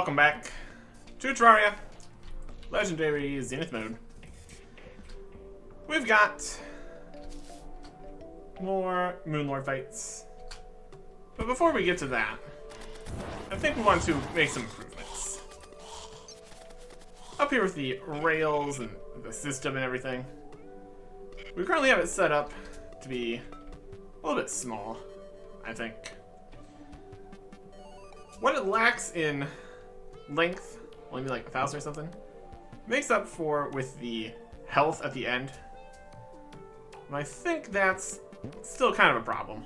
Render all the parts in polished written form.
welcome back to Terraria, Legendary Zenith mode. We've got more Moonlord fights, but before we get to that, I think we want to make some improvements. Up here with the rails and the system and everything, we currently have it set up to be a little bit small, I think. What it lacks in length, maybe like 1,000 or something, makes up for with the health at the end. And I think that's still kind of a problem.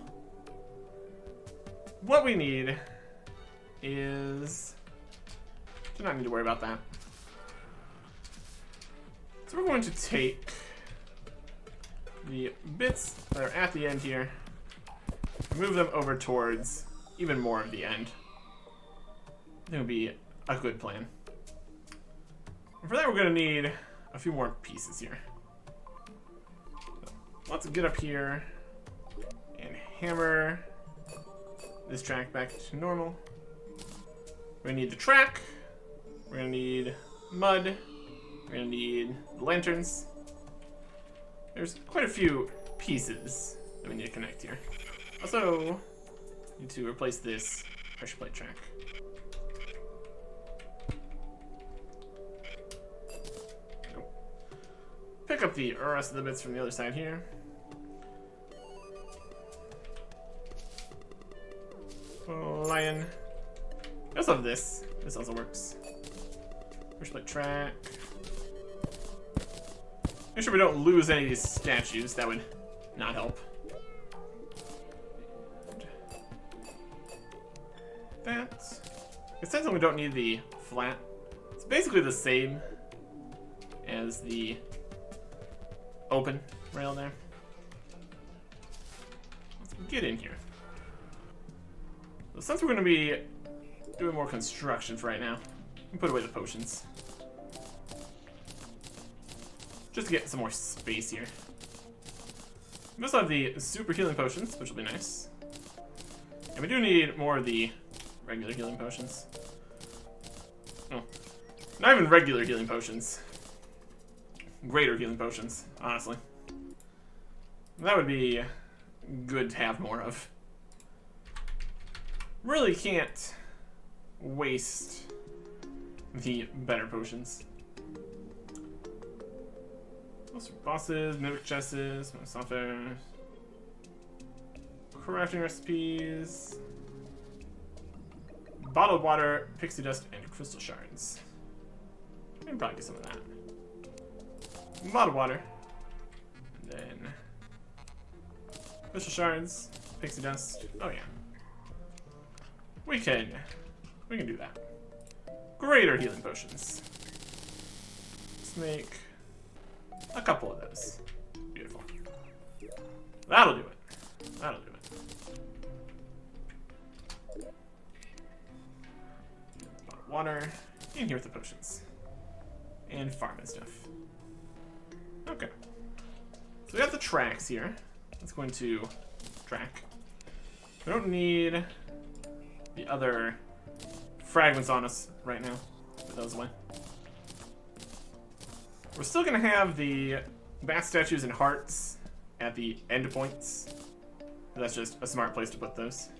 What we need is... do not need to worry about that. So we're going to take the bits that are at the end here and move them over towards even more of the end. That would be a good plan. And for that, we're going to need a few more pieces here. So let's get up here and hammer this track back to normal. We're going to need the track. We're going to need mud. We're going to need lanterns. There's quite a few pieces that we need to connect here. Also, need to replace this pressure plate track. Pick up the rest of the bits from the other side here. Lion. I also have this. This also works. Push plate track. Make sure we don't lose any of these statues. That would not help. And that. It says that we don't need the flat. It's basically the same as the open rail there. Let's get in here. So since we're going to be doing more construction for right now, we put away the potions. Just to get some more space here. We also have the super healing potions, which will be nice. And we do need more of the regular healing potions. Oh, not even regular healing potions. Greater healing potions, honestly. That would be good to have more of. Really can't waste the better potions. Most bosses, mimic chests, software, crafting recipes, bottled water, pixie dust, and crystal shards. I can probably get some of that. Bottled water, and then crystal shards, pixie dust. Oh yeah, we can do that. Greater healing potions. Let's make a couple of those. Beautiful. That'll do it. That'll do it. Bottled water. In here with the potions and farm and stuff. Okay. So we got the tracks here. Let's go into track. We don't need the other fragments on us right now. Put those away. We're still gonna have the bat statues and hearts at the end points. That's just a smart place to put those.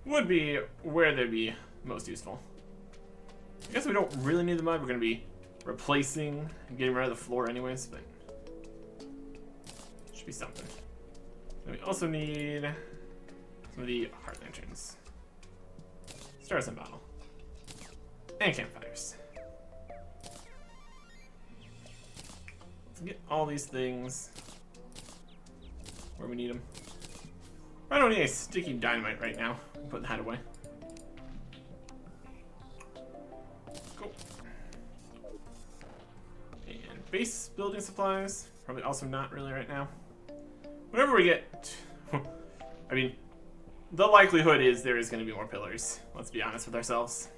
Would be where they'd be most useful. I guess we don't really need the mud. We're gonna be replacing and getting rid of the floor anyways, but should be something. And we also need some of the heart lanterns, stars and bottle, and campfires. Let's get all these things where we need them. I don't need a sticky dynamite right now. I'll put that away. Base building supplies, probably also not really right now. Whenever we get, I mean, the likelihood is there is going to be more pillars. Let's be honest with ourselves.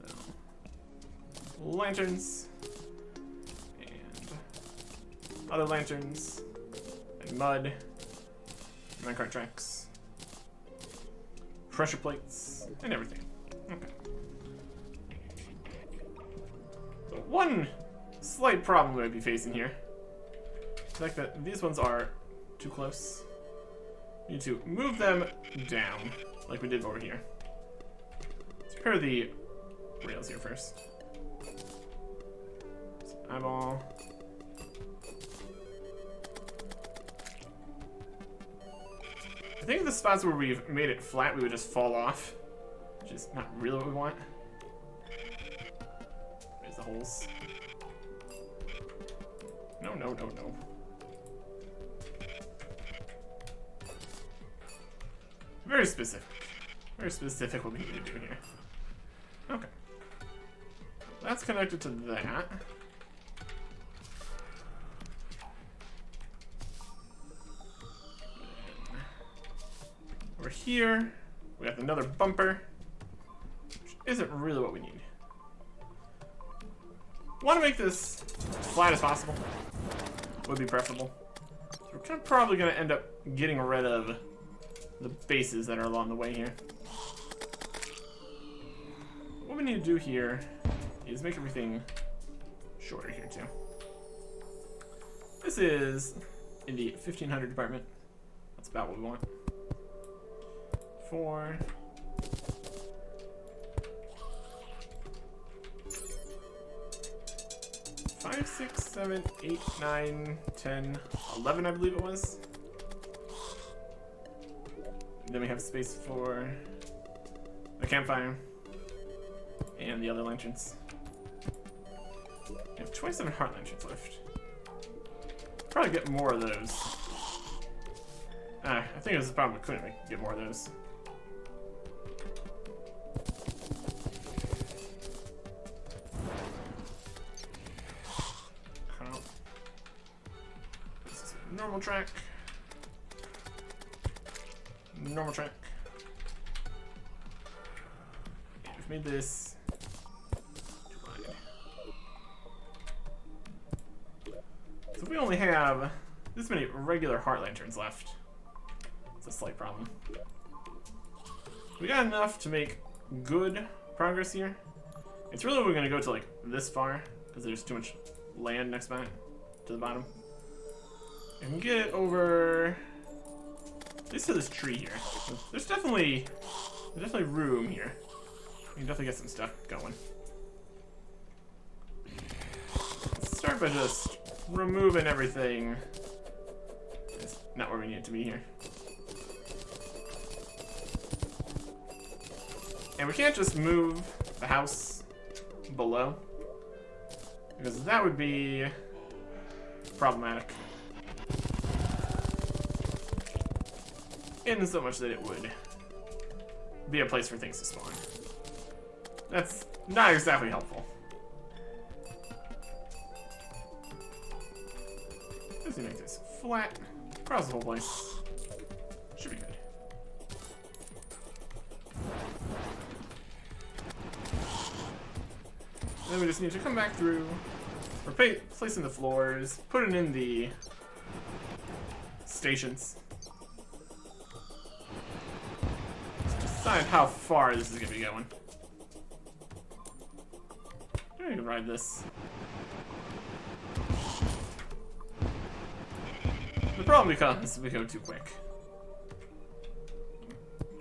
So, lanterns, and other lanterns, and mud, minecart tracks. pressure plates, and everything. Okay. So one slight problem we might be facing here. The fact that these ones are too close. We need to move them down, like we did over here. Let's repair the rails here first. So eyeball. I think the spots where we've made it flat, we would just fall off, which is not really what we want. There's the holes. No, no, no, no. Very specific. Very specific what we need to do here. Okay. That's connected to that. Over here, we got another bumper, which isn't really what we need. Want to make this as flat as possible. Would be preferable. So we're kind of probably going to end up getting rid of the bases that are along the way here. What we need to do here is make everything shorter here too. This is in the 1500 department. That's about what we want. 4. 5, 6, 7, 8, 9, 10, 11, I believe it was. Then we have space for the campfire and the other lanterns. We have 27 heart lanterns left. Probably get more of those. I think it was the problem we couldn't get more of those. This is normal track. Normal track. And we've made this too wide. So we only have this many regular heart lanterns left. It's a slight problem. We got enough to make good progress here. It's really we're gonna go to like this far because there's too much land next to the bottom. And get it over at least to this tree here. There's definitely room here. We can definitely get some stuff going. Let's start by just removing everything. It's not where we need it to be here. And we can't just move the house below, because that would be problematic. In so much that it would be a place for things to spawn. That's not exactly helpful. Just to make this flat across the whole place. Should be good. Then we just need to come back through, placing the floors, putting in the stations. Decide how far this is going to be going. I can ride this. The problem becomes we go too quick.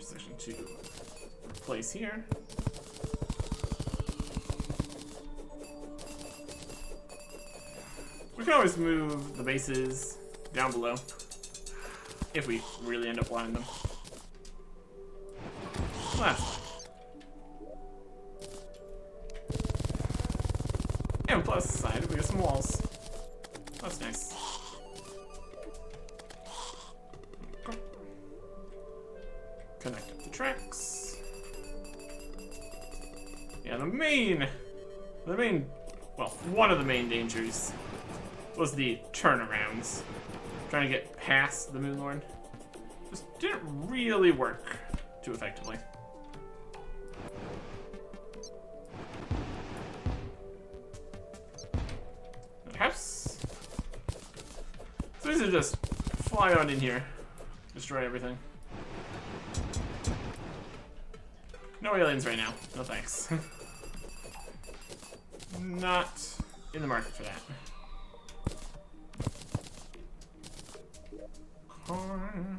Section 2. Replace here. We can always move the bases down below if we really end up wanting them. Last. And plus side, we got some walls. That's nice. Okay. Connect up the tracks. Yeah, well, one of the main dangers was the turnarounds. Trying to get past the Moonlord. Just didn't really work too effectively. House. So these are just fly on in here, destroy everything. No aliens right now. No thanks. Not in the market for that. Corn.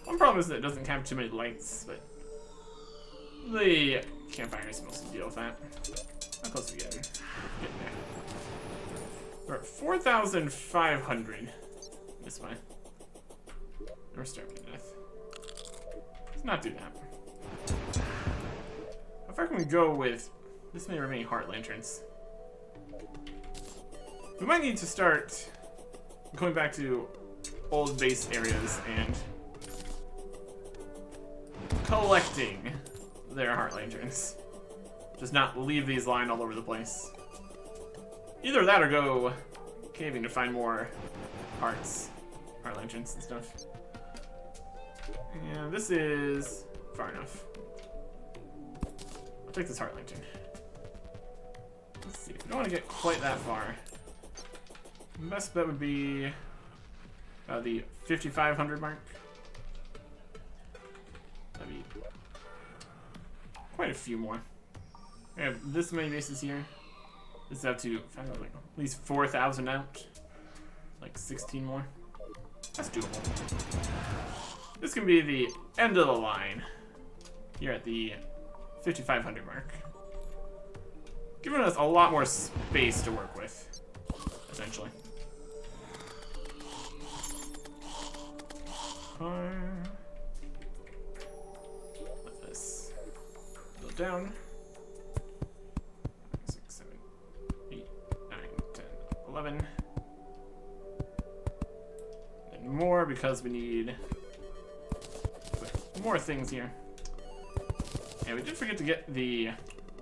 One problem is that it doesn't have too many lights, but the campfire is supposed to deal with that. How close are we getting? Getting there. We're at 4,500 this way. We're starving to death. Let's not do that. How far can we go with this many remaining heart lanterns? We might need to start going back to old base areas and collecting their heart lanterns. Just not leave these lying all over the place. Either that or go caving to find more heart lanterns and stuff. And this is far enough. I'll take this heart lantern. Let's see, if we don't want to get quite that far, the best bet would be the 5,500 mark. That'd be quite a few more. We have this many bases here. This is up to like, at least 4,000 out. Like 16 more. That's doable. This can be the end of the line here at the 5,500 mark. Giving us a lot more space to work with, essentially. Let this go down. 6, 7, 8, 9, 10, 11. And more because we need more things here. And we did forget to get the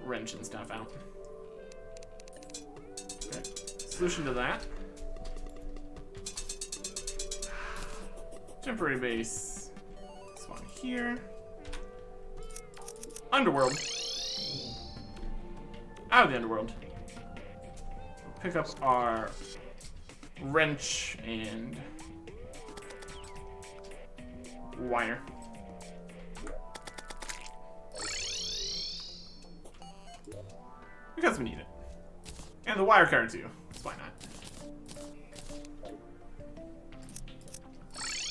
wrench and stuff out. Okay. Solution to that. Temporary base. This one here. Underworld. Out of the underworld. We'll pick up our wrench and wire. Because we need it. And the wire card too. So why not?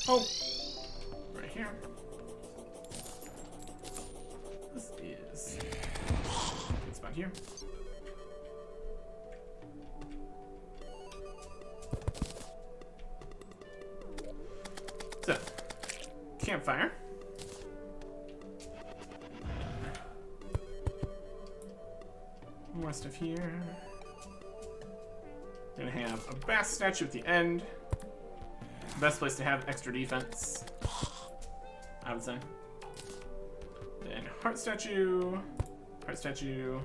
Oh, right here. This is good spot here. So, campfire. More stuff here. Gonna have a bass statue at the end. Best place to have extra defense, I would say. Then heart statue, heart statue.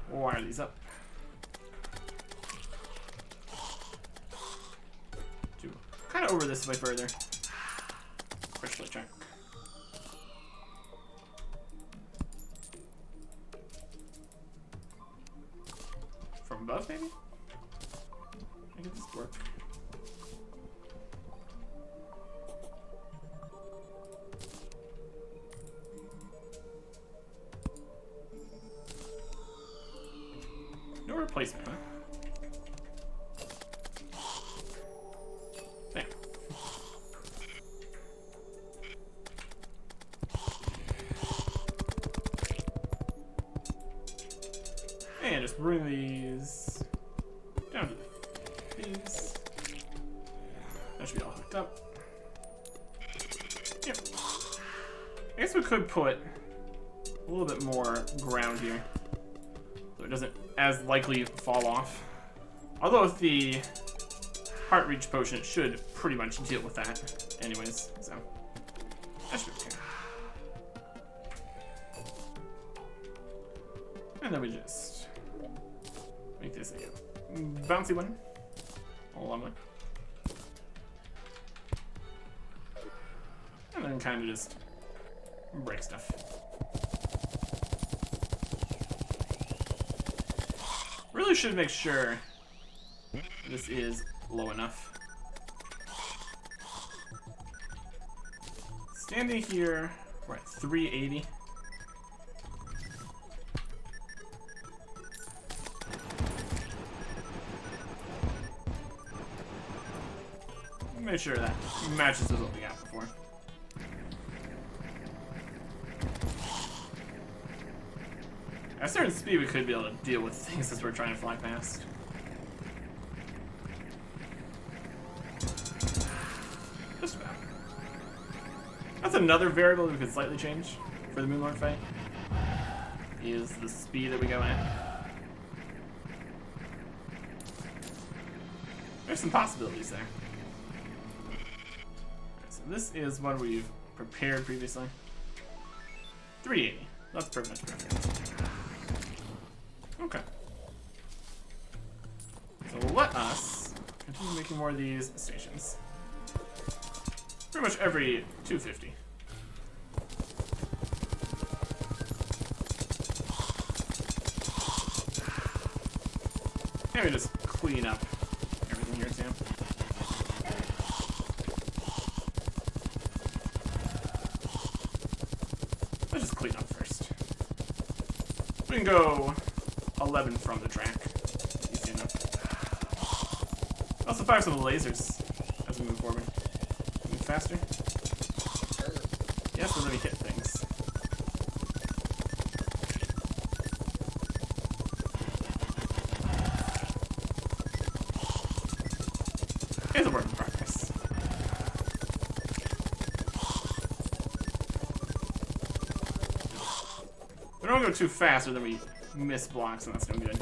Wire these up. To kind of over this way further. Freshly check. From above, maybe? I get this work. No replacement, huh? There. And just bring these down to these. That should be all hooked up. Yep. I guess we could put a little bit more ground here, so it doesn't as likely fall off. Although with the heart reach potion, it should pretty much deal with that anyways, so that should be okay. And then we just make this a bouncy one. All on one. And then kind of just break stuff. Really should make sure this is low enough. Standing here, we're at 380. Make sure that matches with what we got before. At a certain speed, we could be able to deal with things as we're trying to fly past. Just about. That's another variable we could slightly change for the Moonlord fight. Is the speed that we go at. There's some possibilities there. So this is one we've prepared previously. 380. That's pretty much perfect. Okay. So let us continue making more of these stations. Pretty much every 250. Maybe just clean up everything here too. Let's just clean up first. We can go 11 from the track. Easy enough. Also fire some lasers as we move forward. Move faster. Yes, we're gonna hit things. It's a work in progress. We don't go too fast or then we miss blocks and that's no good.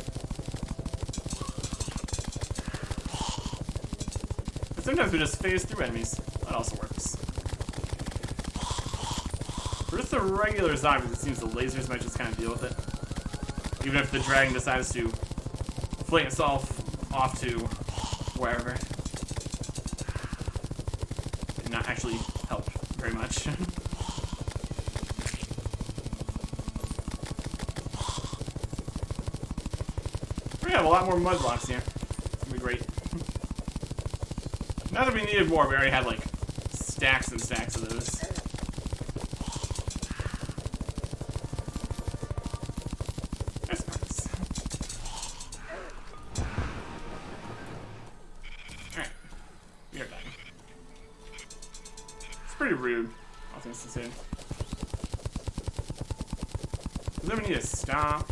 But sometimes we just phase through enemies. That also works. For just the regular zombies, it seems the lasers might just kind of deal with it. Even if the dragon decides to fling itself off to wherever. And not actually help very much. We have a lot more mud blocks here. It's gonna be great. Not that we needed more, we already had like stacks and stacks of those. There's parts. Alright. We are done. It's pretty rude, all things considered. Then we need to stop.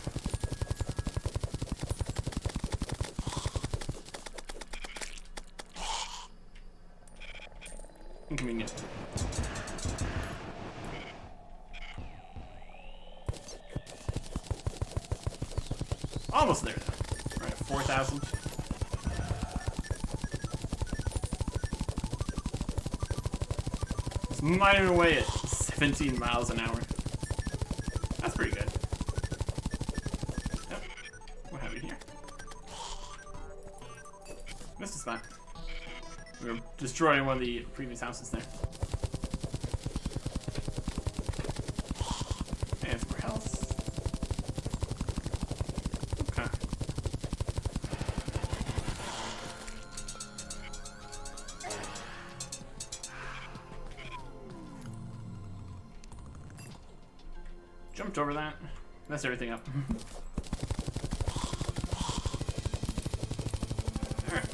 Inconvenient. Almost there though. We're at 4,000. It's mining away at 17 miles an hour. That's pretty good. Yep. What have we here? Missed a spot. We were destroying one of the previous houses there. And some more health. Okay. Jumped over that. Messed everything up. Alright.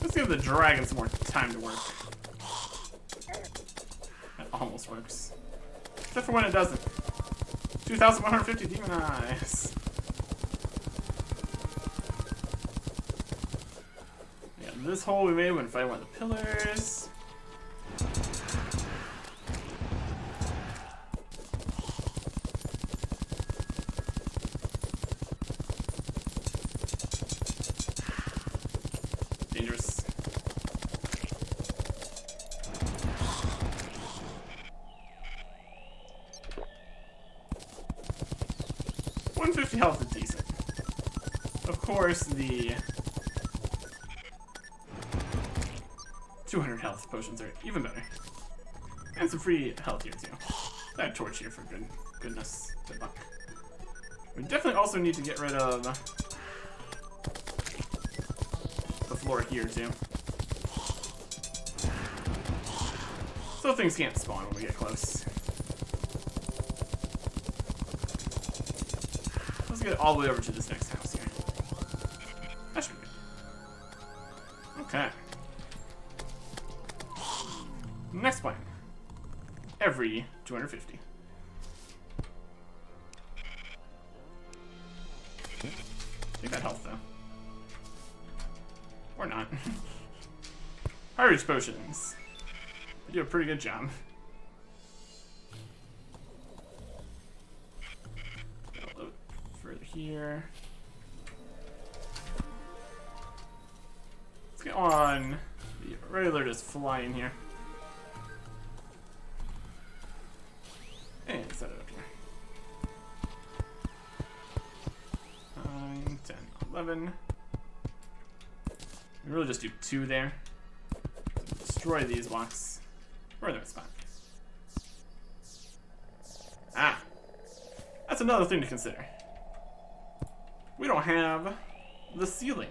Let's give the dragon some more time to work. That almost works. Except for when it doesn't. 2,150 demon eyes. Yeah, this hole we made when fighting one of the pillars. Dangerous. $150 health is decent. Of course, the 200 health potions are even better. And some free health here too. That torch here for goodness. Good luck. We definitely also need to get rid of the floor here too. So things can't spawn when we get close. Let's get all the way over to this next house here. That should be good. Okay. Next plan. Every 250. Take that health though. Or not. Irish potions. They do a pretty good job. A little further here. Let's get on the regular just flying here. And set it up here. 9, 10, 11. We really just do 2 there. Destroy these blocks. Where are they? Spot. Ah! That's another thing to consider. We don't have the ceiling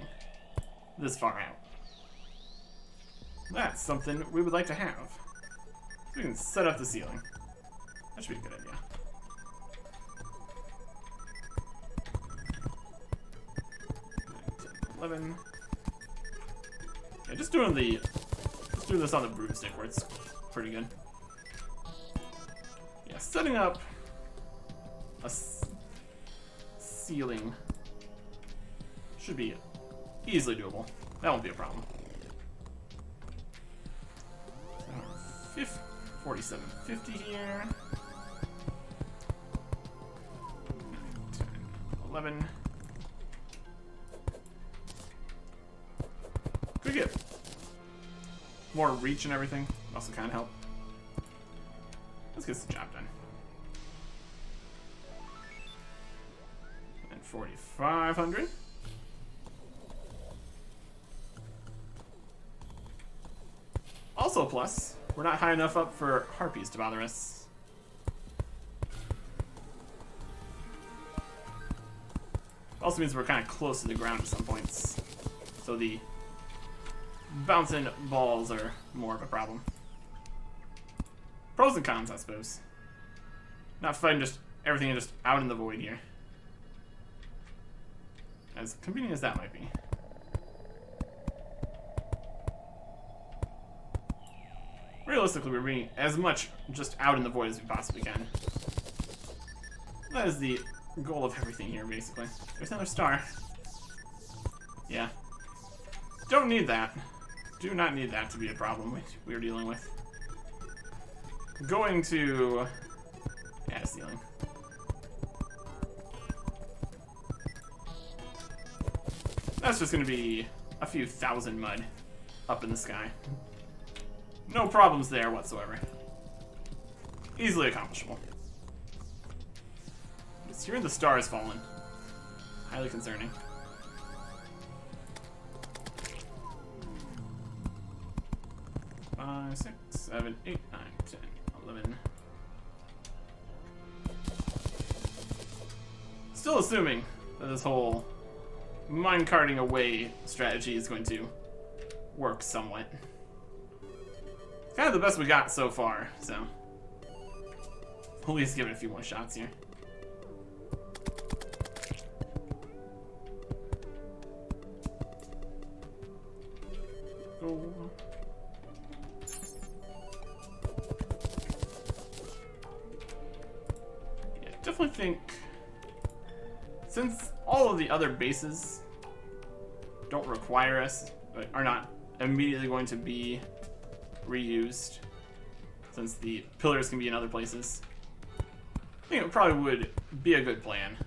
this far out. That's something we would like to have. We can set up the ceiling. That should be a good idea. $9, $10, $11. Yeah, just doing this on the broomstick where it's pretty good. Yeah, setting up a ceiling should be easily doable. That won't be a problem. 4750 here. 10, 11. Could get more reach and everything. Also kind of help. Let's get the job done. And 4,500. Also a plus. We're not high enough up for harpies to bother us. Also means we're kind of close to the ground at some points. So the bouncing balls are more of a problem. Pros and cons, I suppose. Not fighting just everything just out in the void here. As convenient as that might be. Realistically, we're being as much just out in the void as we possibly can. That is the goal of everything here, basically. There's another star. Yeah. Don't need that. Do not need that to be a problem we're dealing with. Going to add a ceiling. That's just going to be a few thousand mud up in the sky. No problems there whatsoever. Easily accomplishable. Just hearing the stars falling. Highly concerning. Five, 6, 7, 8, 9, 10, 11. Still assuming that this whole mine carting away strategy is going to work somewhat. Kind of the best we got so far, so at least give it a few more shots here. Go. Yeah, definitely think since all of the other bases don't require us, are not immediately going to be reused, since the pillars can be in other places, I think it probably would be a good plan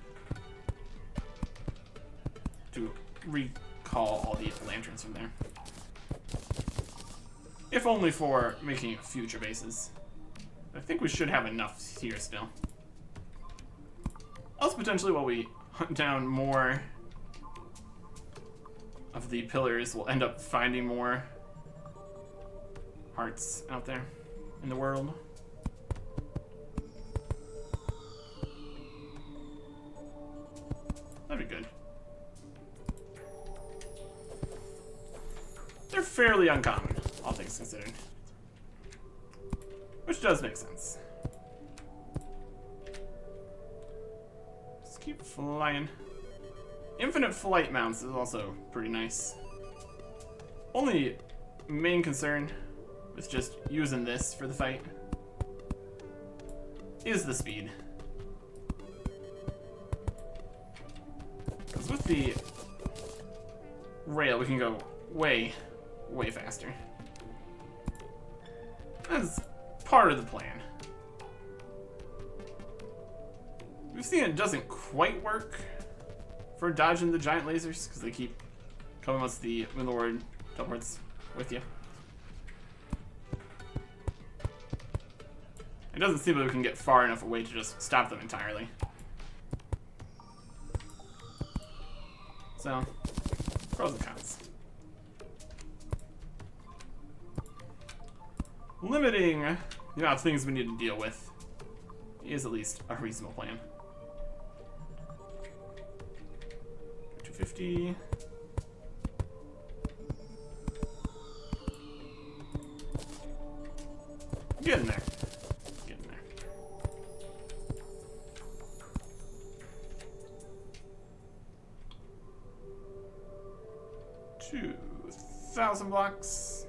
to recall all the lanterns from there. If only for making future bases. I think we should have enough here still. Also potentially while we hunt down more of the pillars, we'll end up finding more parts out there in the world. That'd be good. They're fairly uncommon, all things considered. Which does make sense. Just keep flying. Infinite flight mounts is also pretty nice. Only main concern with just using this for the fight is the speed. Because with the rail, we can go way faster. That's part of the plan. We've seen it doesn't quite work for dodging the giant lasers because they keep coming once the Lord teleports with you. It doesn't seem like we can get far enough away to just stop them entirely. So, pros and cons. Limiting the amount of things we need to deal with is at least a reasonable plan. 250. Getting there. Getting there. 2,000 blocks.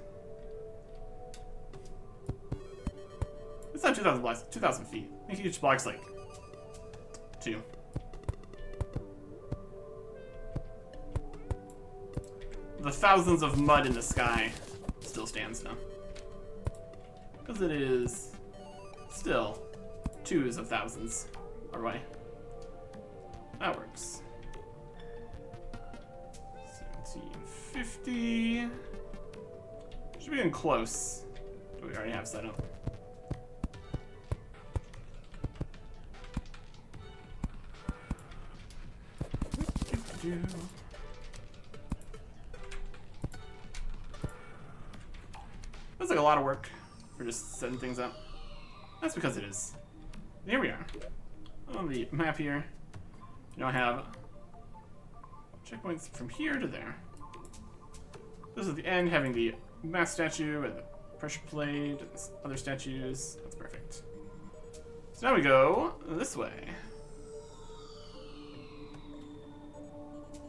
It's not 2,000 blocks, 2,000 feet. I think each block's like 2. The thousands of mud in the sky still stands though. Because it is still 2s of thousands away. That works. 1750. Should be getting close. Do we already have set up? That's like a lot of work for just setting things up. That's because it is. Here we are. On the map here, you know, I have checkpoints from here to there. This is the end, having the mass statue and the pressure plate and other statues. That's perfect. So now we go this way.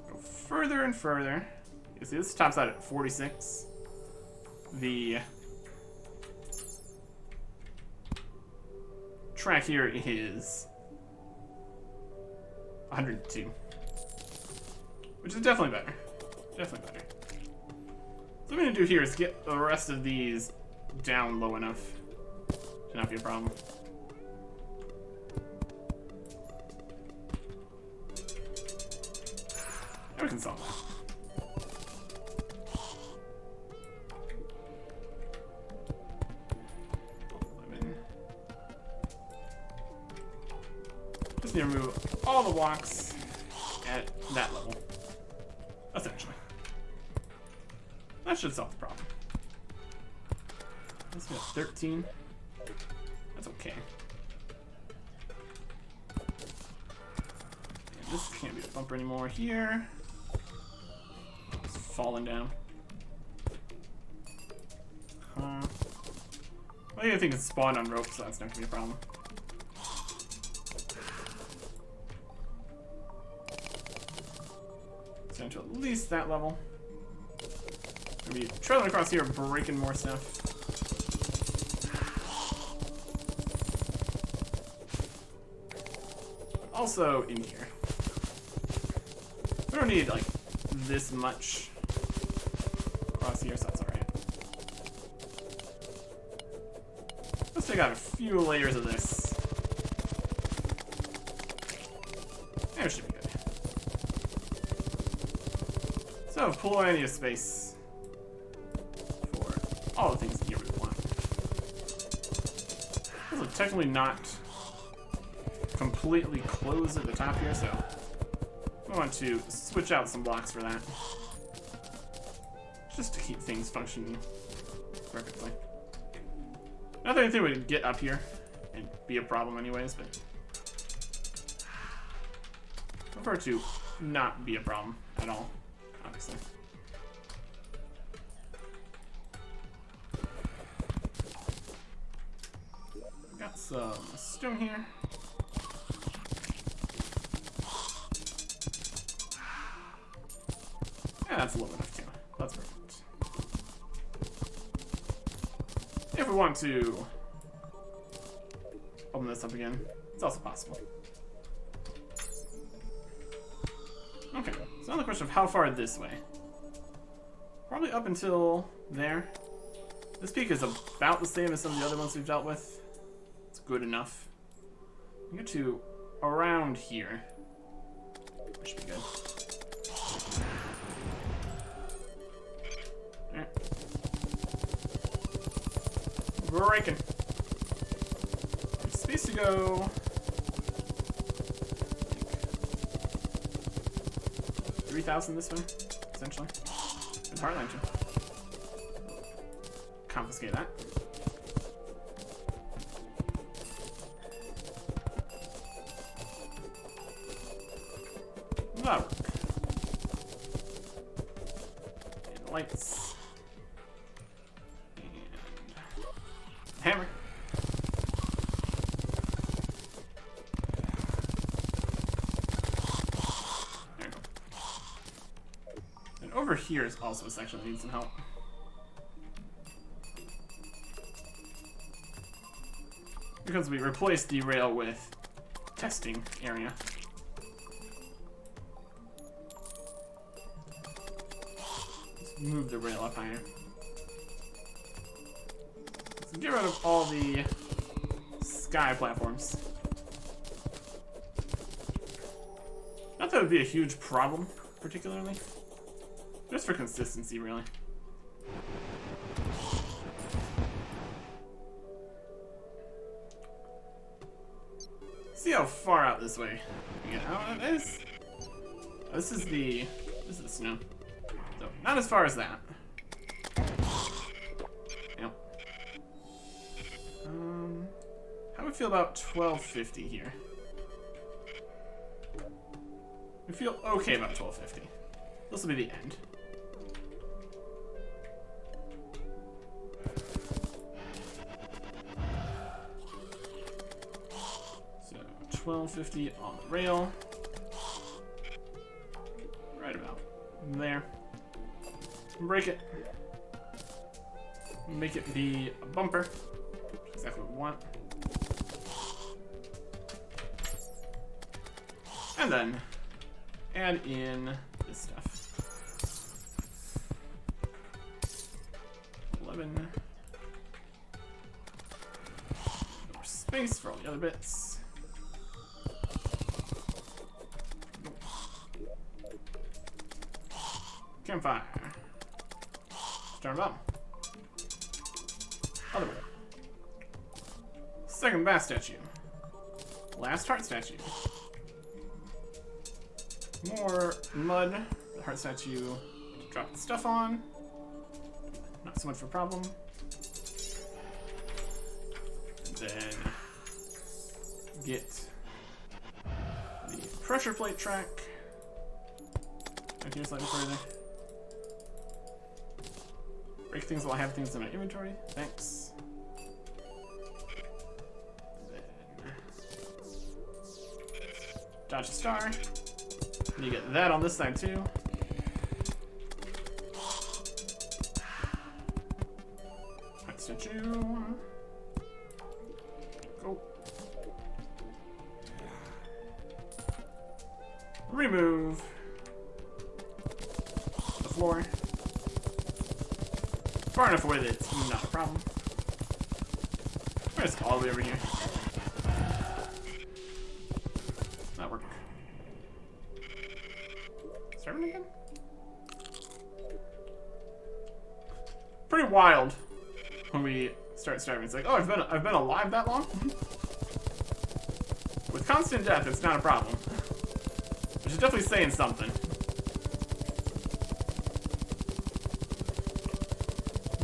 Go further and further. You see, this tops out at 46. The track here is 102, which is definitely better. Definitely better. So what I'm gonna do here is get the rest of these down low enough to not be a problem. Now we can solve that. Just need to remove all the blocks at that level, essentially. That should solve the problem. Let's go 13. That's okay. And this can't be a bumper anymore here. It's falling down. Well, I think it's spawned on rope, so that's not gonna be a problem. Down to at least that level. Maybe trailing across here, breaking more stuff. But also in here. We don't need like this much across here, so that's alright. Let's take out a few layers of this. There should be good. So plenty of space for all the things that you really want. This is technically not completely closed at the top here, so I want to switch out some blocks for that. Just to keep things functioning perfectly. Not that anything would get up here and be a problem anyways, but I prefer to not be a problem at all, obviously. Got some stone here. Yeah, that's low enough too. That's perfect. If we want to open this up again, it's also possible. Okay, so now the question of how far this way. Probably up until there. This peak is about the same as some of the other ones we've dealt with. It's good enough. We get to around here. That should be good. Alright. Breaking. There's space to go. 3,000 this way, essentially. Good hardline too. Confiscate that. That'll work. And lights. And hammer. There we go. And over here is also a section that needs some help. Because we replaced the rail with testing area. Let's move the rail up higher. Let's get rid of all the sky platforms. Not that it would be a huge problem, particularly. Just for consistency, really. See how far out this way we get. Oh, it is. Oh, this is the snow. So not as far as that. Yep. How do we feel about 1250 here? We feel okay about 1250. This will be the end. So 1250 on the rail. Right about there. Break it. Make it be a bumper. Exactly what we want. And then add in this stuff. 11. More space for all the other bits. Campfire. Turn them up. Other way. Second bass statue. Last heart statue. More mud. The heart statue. Drop the stuff on. Not so much of a problem. And then get the pressure plate track. Right here, slightly further. Break things while I have things in my inventory. Thanks. Then dodge a star. And you get that on this side too. Heart statue. Go. Remove the floor. Far enough away that it's not a problem. We're just all the way over here. That worked. Starting again? Pretty wild when we start starving. It's like, oh, I've been alive that long? With constant death, it's not a problem. Which is definitely saying something.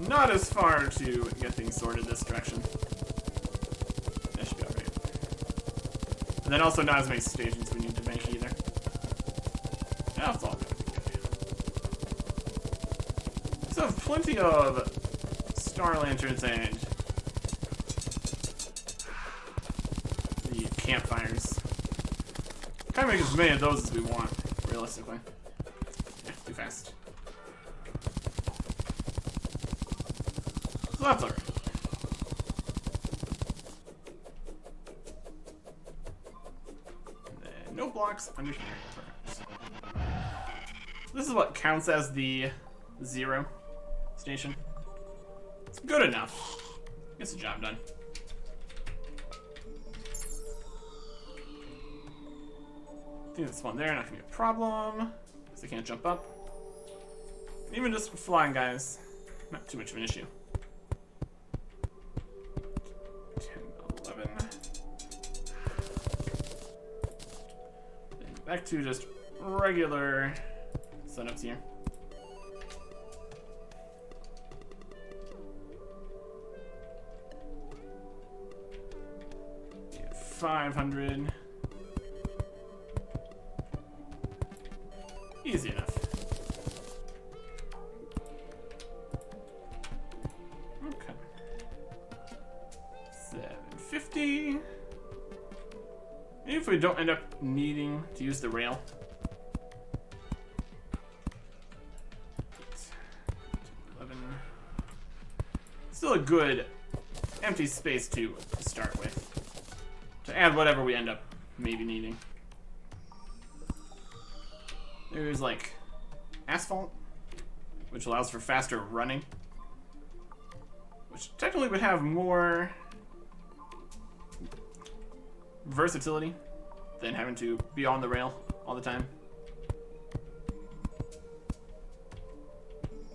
Not as far to get things sorted this direction. And then also not as many stations we need to make either. Yeah, that's all good. So plenty of star lanterns and the campfires. Kind of make as many of those as we want, realistically. Yeah, too fast. So that's alright. No blocks under here. This is what counts as the 0 station. It's good enough. Gets the job done. I think this one there, not gonna be a problem. Because they can't jump up. Even just flying guys, not too much of an issue. 10, 11. Back to just regular setups here. Yeah, 500. Easy enough. Okay. 750. Maybe if we don't end up needing to use the rail. 11. Still a good empty space to start with. To add whatever we end up maybe needing. There's like asphalt, which allows for faster running. Which technically would have more versatility than having to be on the rail all the time.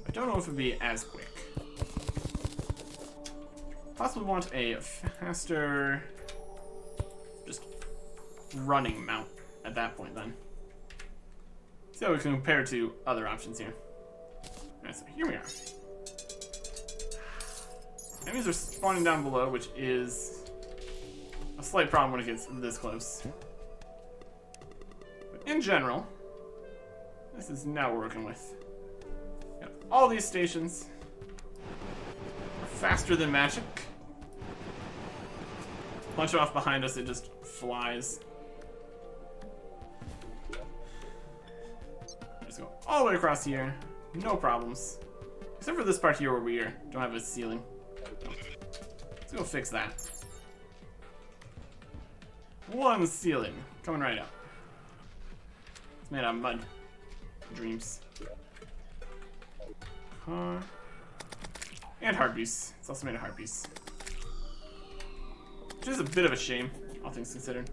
I don't know if it'd be as quick. Possibly want a faster just running mount at that point then. See how we can compare to other options here. Alright, so here we are. Enemies are spawning down below, which is a slight problem when it gets this close. But in general, this is now what we're working with. Got all these stations are faster than magic. Punch it off behind us, it just flies. Just go all the way across here, no problems. Except for this part here where we don't have a ceiling. Let's go fix that. One ceiling coming right up. It's made out of mud. Dreams. Car. And heartbeats. It's also made of heartbeats. Which is a bit of a shame, all things considered.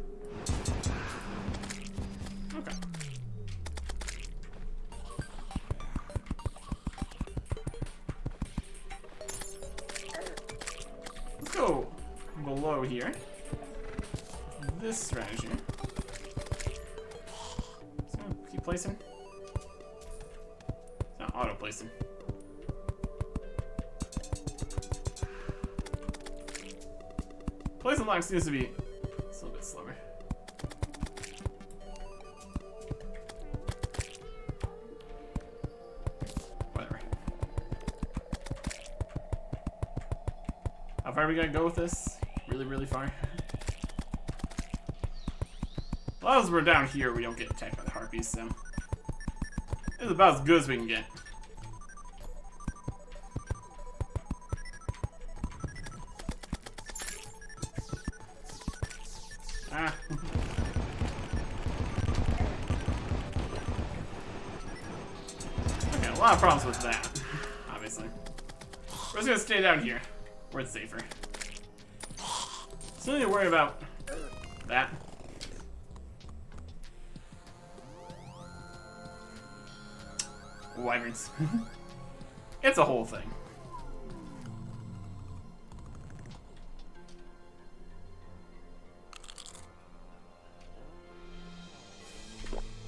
Okay. Let's go below here. This strategy. Just gonna keep placing. It's not auto placing. Placing lock seems to be just a little bit slower. Whatever. How far are we gonna go with this? Really, really far. As long as we're down here, we don't get attacked by the harpies, so it's about as good as we can get. Ah. Okay, a lot of problems with that, obviously. We're just gonna stay down here, where it's safer. Still need to worry about that. Wyverns. It's a whole thing.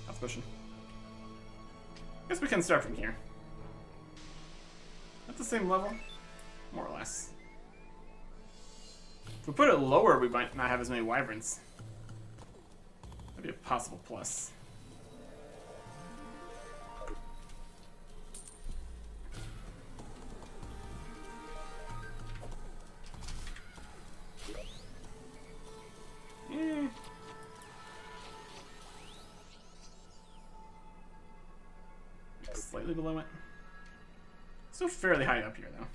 That's pushing. Guess we can start from here. At the same level, more or less. If we put it lower, we might not have as many wyverns. Could be a possible plus. Slightly below it. Still fairly high up here, though.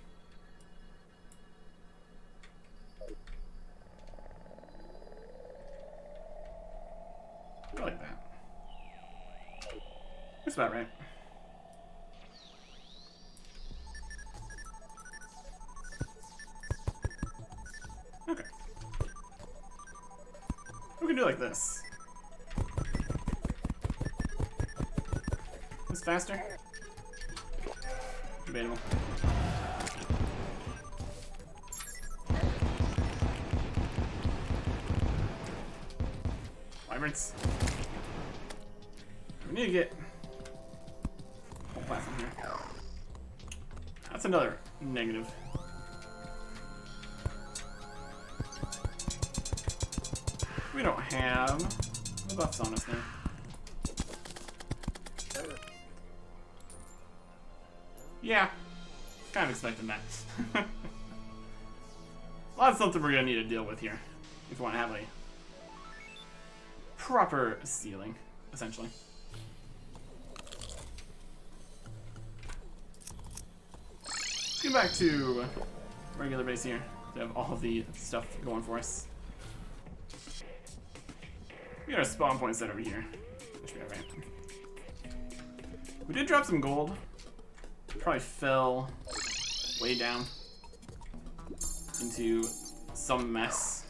I like that. That's about right. Okay. We can do it like this. This faster? Debatable. Wyverns. We need to get a whole platform here. That's another negative. We don't have the buffs on us now. Yeah, kind of expecting that. A lot of something we're gonna need to deal with here if we want to have a proper ceiling, essentially. Let's get back to regular base here to have all of the stuff going for us. We got our spawn point set over here. That should be alright. We did drop some gold. Probably fell way down into some mess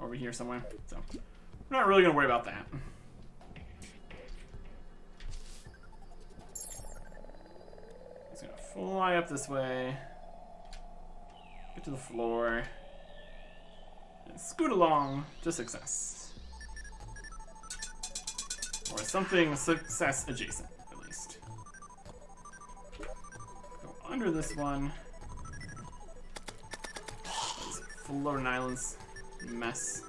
over here somewhere. So we're not really gonna worry about that. Just gonna fly up this way, get to the floor, and scoot along to success. Or something success adjacent. Under this one, these floating islands mess.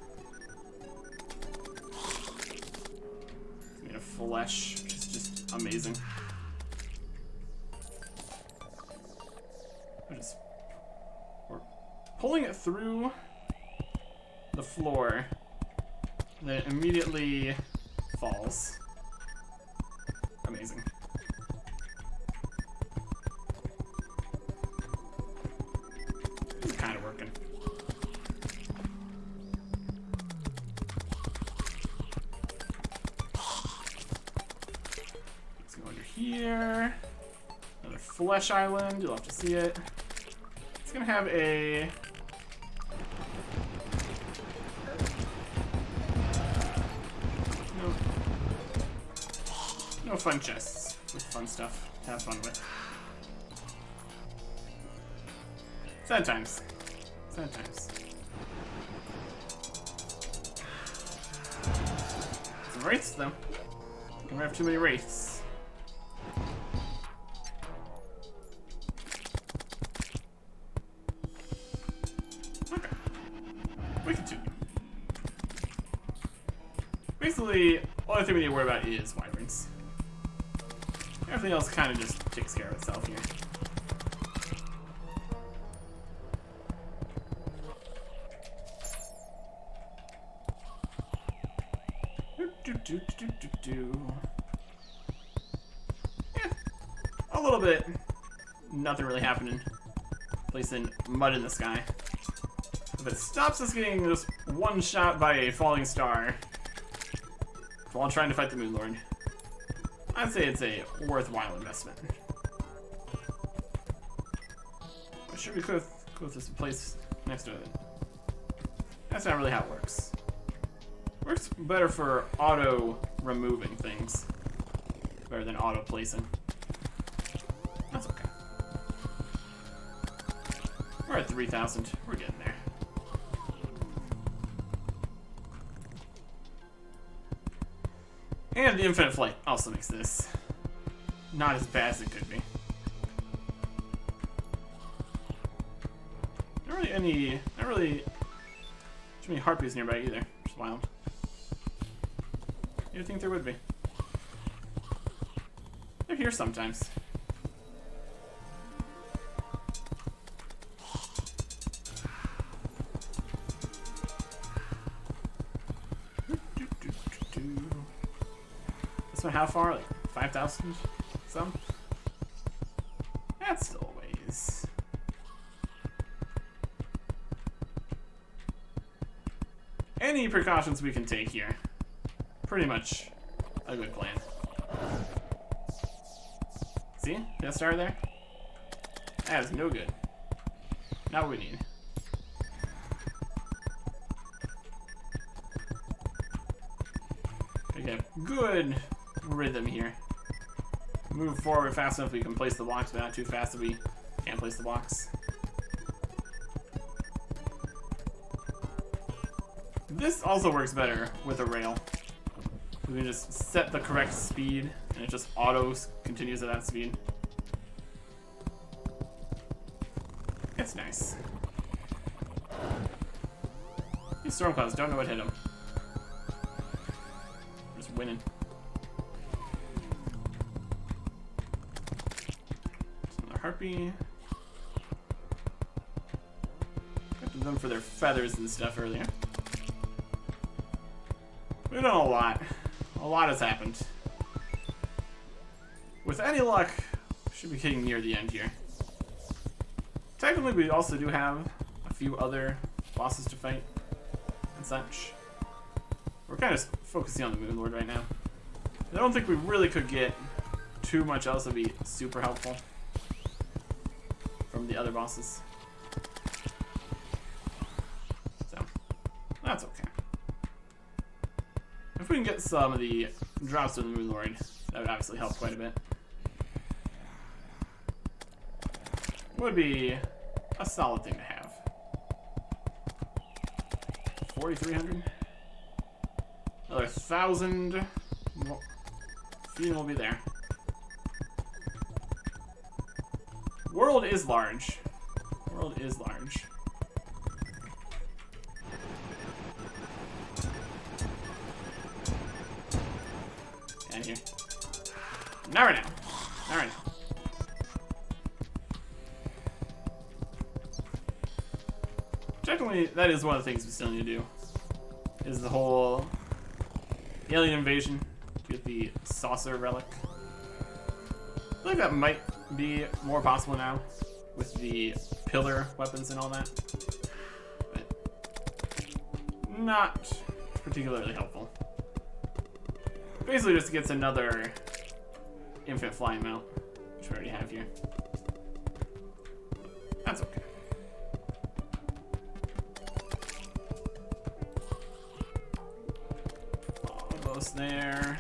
It's made of flesh, which is just amazing. We're pulling it through the floor, then it immediately falls. Amazing. Kind of working. Let's go under here. Another flesh island. You'll have to see it. It's gonna have a no fun chests with fun stuff to have fun with. Sad times. Sad times. Some wraiths, though. Can we have too many wraiths? Okay. We continue. Basically, the only thing we need to worry about is wyverns. Everything else kind of just takes care of itself here. Yeah, a little bit. Nothing really happening. Placing mud in the sky. If it stops us getting just one shot by a falling star while trying to fight the Moon Lord, I'd say it's a worthwhile investment. But sure, we could have this place next to it. That's not really how it works. Works better for auto-removing things, better than auto-placing. That's okay. We're at 3,000. We're getting there. And the infinite flight also makes this not as bad as it could be. Not really too many harpies nearby either, which is wild. You'd think there would be. They're here sometimes. This one, how far? Like 5,000 some? That's still a ways. Any precautions we can take here. Pretty much a good plan. See? That star there? That is no good. Not what we need. We get good rhythm here. Move forward fast enough we can place the blocks, but not too fast that we can't place the blocks. This also works better with a rail. We can just set the correct speed, and it just auto continues at that speed. It's nice. These storm clouds don't know what hit them. Just winning. Another harpy. Got to them for their feathers and stuff earlier. We've done a lot. A lot has happened. With any luck, we should be getting near the end here. Technically, we also do have a few other bosses to fight and such. We're kind of focusing on the Moon Lord right now. I don't think we really could get too much else that would be super helpful from the other bosses. So, that's okay. If we can get some of the drops of the Moon Lord, that would obviously help quite a bit. Would be a solid thing to have. 4,300. Another 1,000. Feeding will be there. World is large. World is large. And here. Not right now. Not right now. Technically, that is one of the things we still need to do. Is the whole alien invasion. Get the saucer relic. I feel like that might be more possible now with the pillar weapons and all that. But not particularly helpful. Basically just gets another infinite flying mount, which we already have here. That's okay. Almost there.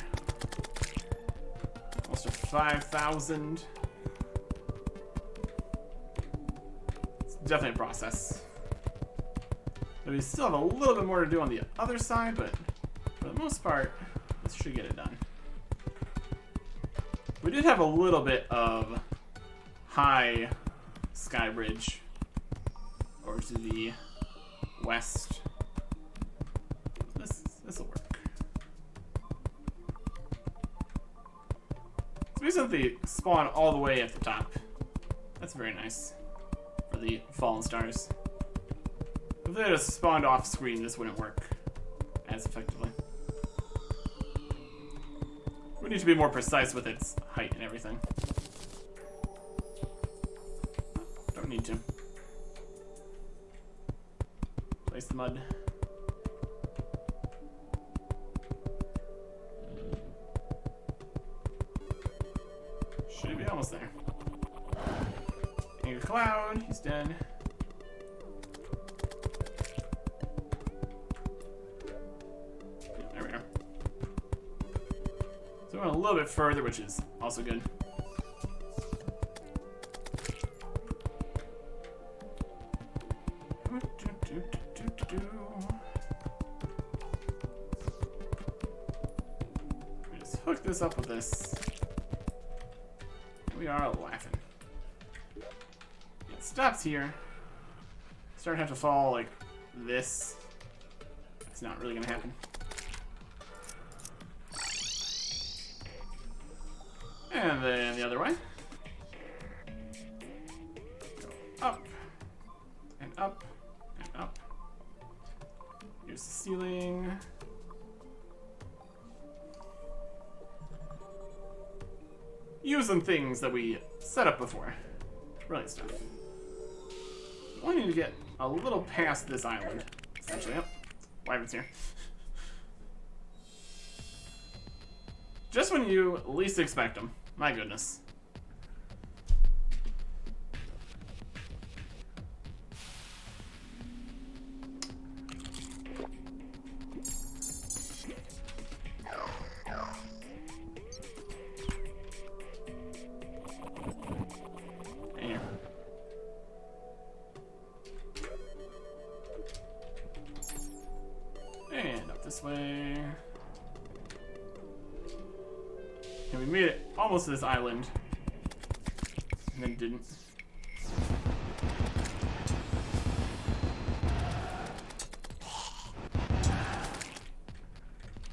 Almost to 5,000. It's definitely a process. But we still have a little bit more to do on the other side, but for the most part, this should get it done. We did have a little bit of high sky bridge over to the west. This will work. So we simply spawn all the way at the top. That's very nice for the fallen stars. If they just spawned off screen, this wouldn't work as effectively. We need to be more precise with its height and everything. Don't need to. Place the mud. Should be almost there. Angry Cloud, he's dead. There we are. So we went a little bit further, which is also good. We just hook this up with this. We are laughing. It stops here. Start to have to fall like this. It's not really gonna happen. And then the other way. Go up, and up, and up. Here's the ceiling. Using things that we set up before. Brilliant stuff. We only need to get a little past this island. Essentially, yep. Wyvern's here. Just when you least expect them. My goodness. Here. And up this way. And we made it almost to this island. And then didn't.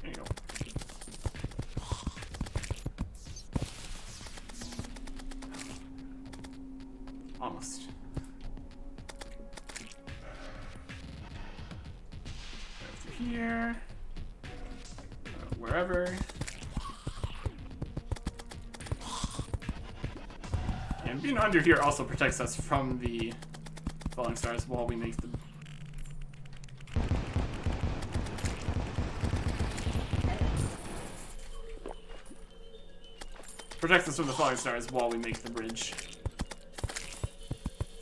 There you go. Almost. Right through here. Wherever. And being under here also protects us from the falling stars while we make them. Protects us from the falling stars while we make the bridge.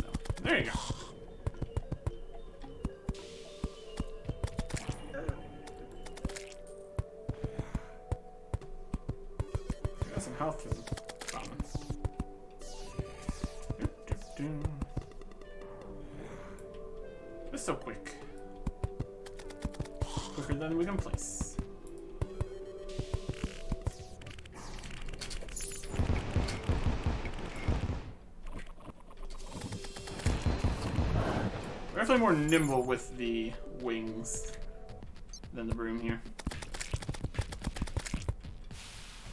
So, there you go. Got some health from the bottom. It's so quick. Quicker than we can place. We're definitely more nimble with the wings than the broom here.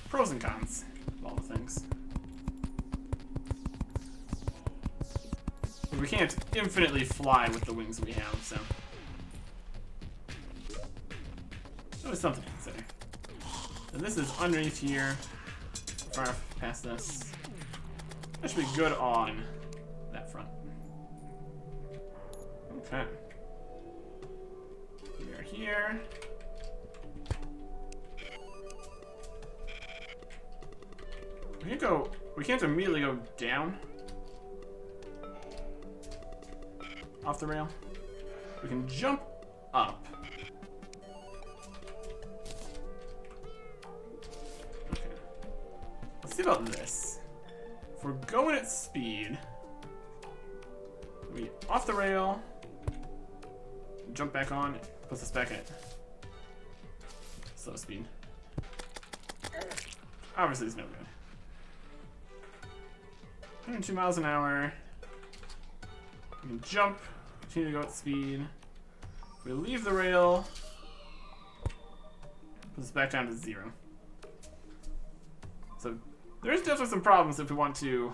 Pros and cons of all the things. We can't infinitely fly with the wings we have, so. That was something to consider. And this is underneath here. Far past this. That should be good on that front. Okay. We are here. We can't immediately go down. Off the rail. We can jump up. Okay. Let's see about this. If we're going at speed, we off the rail, jump back on, puts us back at slow speed. Obviously it's no good. 102 miles an hour. We can jump, continue to go at speed. We leave the rail, puts us back down to 0. So there's definitely some problems if we want to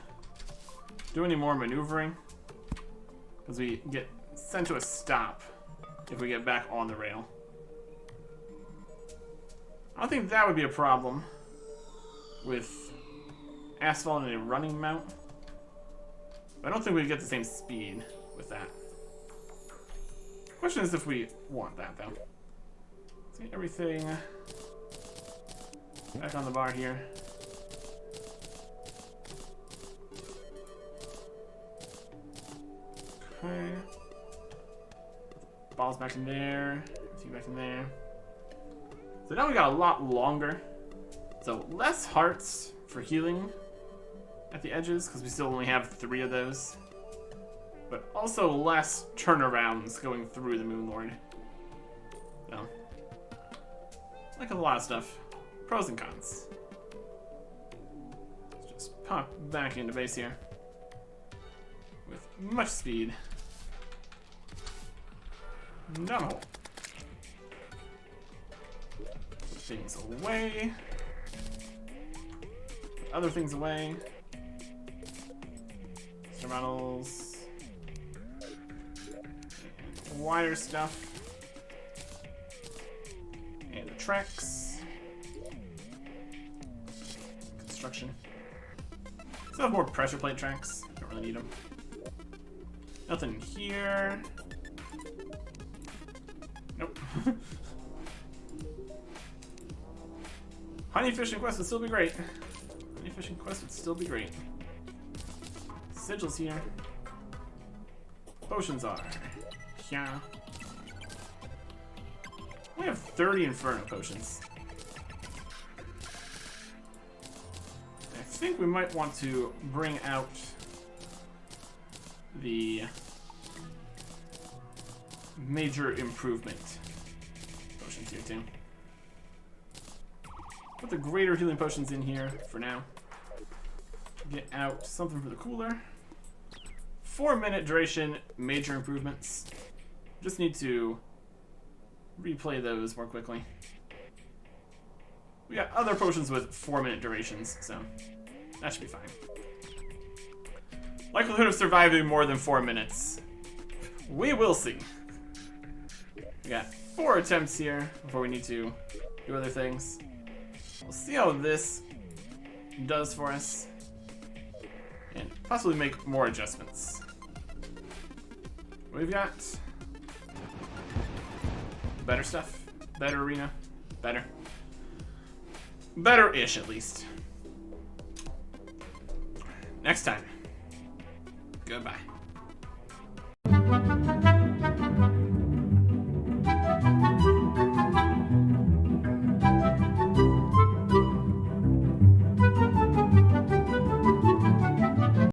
do any more maneuvering, because we get sent to a stop if we get back on the rail. I don't think that would be a problem with asphalt and a running mount. I don't think we'd get the same speed with that. Question is if we want that, though. Let's get everything back on the bar here. Okay. Balls back in there. Everything back in there. So now we got a lot longer. So less hearts for healing at the edges, because we still only have 3 of those. But also less turnarounds going through the Moon Lord. So, like a lot of stuff. Pros and cons. Let's just pop back into base here. With much speed. No. Put things away. other things away. Star models. And wire stuff. And the tracks. Construction. Still have more pressure plate tracks. Don't really need them. Nothing here. Nope. Honey fishing quest would still be great. Honey fishing quest would still be great. Sigils here. Potions are. Yeah. We have 30 Inferno potions. I think we might want to bring out the major improvement potions here too. Put the greater healing potions in here for now. Get out something for the cooler. 4-minute duration, major improvements. Just need to replay those more quickly. We got other potions with 4-minute durations, so that should be fine. Likelihood of surviving more than 4 minutes. We will see. We got 4 attempts here before we need to do other things. We'll see how this does for us. And possibly make more adjustments. We've got better stuff. Better arena. Better. Better-ish, at least. Next time. Goodbye.